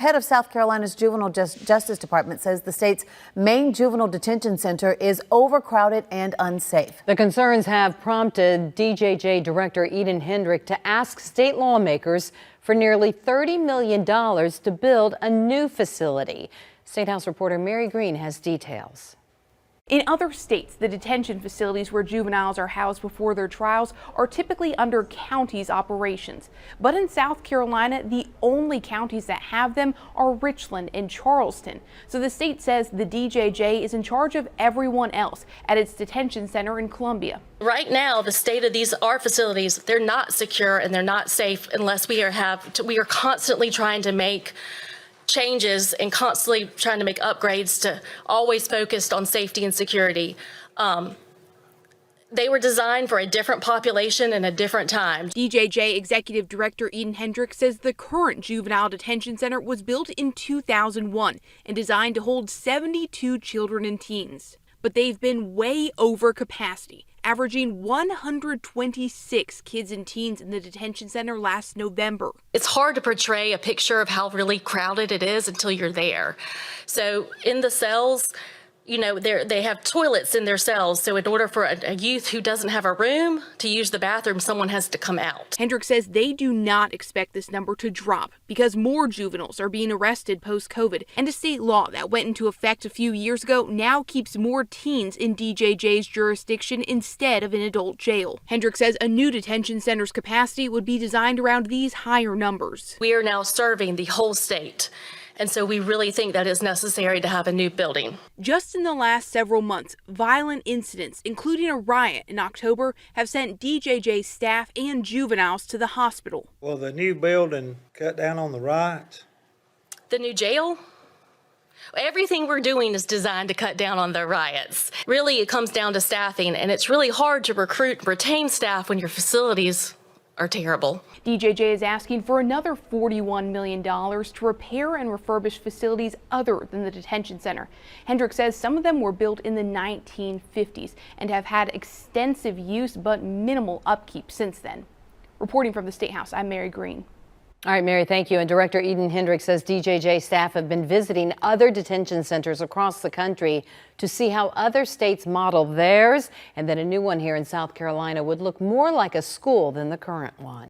Head of South Carolina's Juvenile Justice Department says the state's main juvenile detention center is overcrowded and unsafe. The concerns have prompted DJJ Director Hendrick to ask state lawmakers for nearly $30 million to build a new facility. State House reporter Mary Green has details. In other states, the detention facilities where juveniles are housed before their trials are typically under counties' operations. But in South Carolina, the only counties that have them are Richland and Charleston. So the state says the DJJ is in charge of everyone else at its detention center in Columbia. Right now, the state of our facilities, they're not secure and they're not safe unless we are constantly trying to make changes and constantly trying to make upgrades to always focused on safety and security. They were designed for a different population and a different time. DJJ Executive Director Hendrick says the current juvenile detention center was built in 2001 and designed to hold 72 children and teens. But they've been way over capacity, averaging 126 kids and teens in the detention center last November. It's hard to portray a picture of how really crowded it is until you're there. So in the cells, you know, they have toilets in their cells. So in order for a youth who doesn't have a room to use the bathroom, someone has to come out. Hendrick says they do not expect this number to drop because more juveniles are being arrested post-COVID. And a state law that went into effect a few years ago now keeps more teens in DJJ's jurisdiction instead of in adult jail. Hendrick says a new detention center's capacity would be designed around these higher numbers. We are now serving the whole state. And so we really think that it's necessary to have a new building. Just in the last several months, violent incidents, including a riot in October, have sent DJJ staff and juveniles to the hospital. Will the new building cut down on the riots? The new jail? Everything we're doing is designed to cut down on the riots. Really, it comes down to staffing, and it's really hard to recruit and retain staff when your facilities are terrible. DJJ is asking for another $41 million to repair and refurbish facilities other than the detention center. Hendrick says some of them were built in the 1950s and have had extensive use but minimal upkeep since then. Reporting from the State House, I'm Mary Green. All right, Mary, thank you. And Director Hendrick says DJJ staff have been visiting other detention centers across the country to see how other states model theirs, and that a new one here in South Carolina would look more like a school than the current one.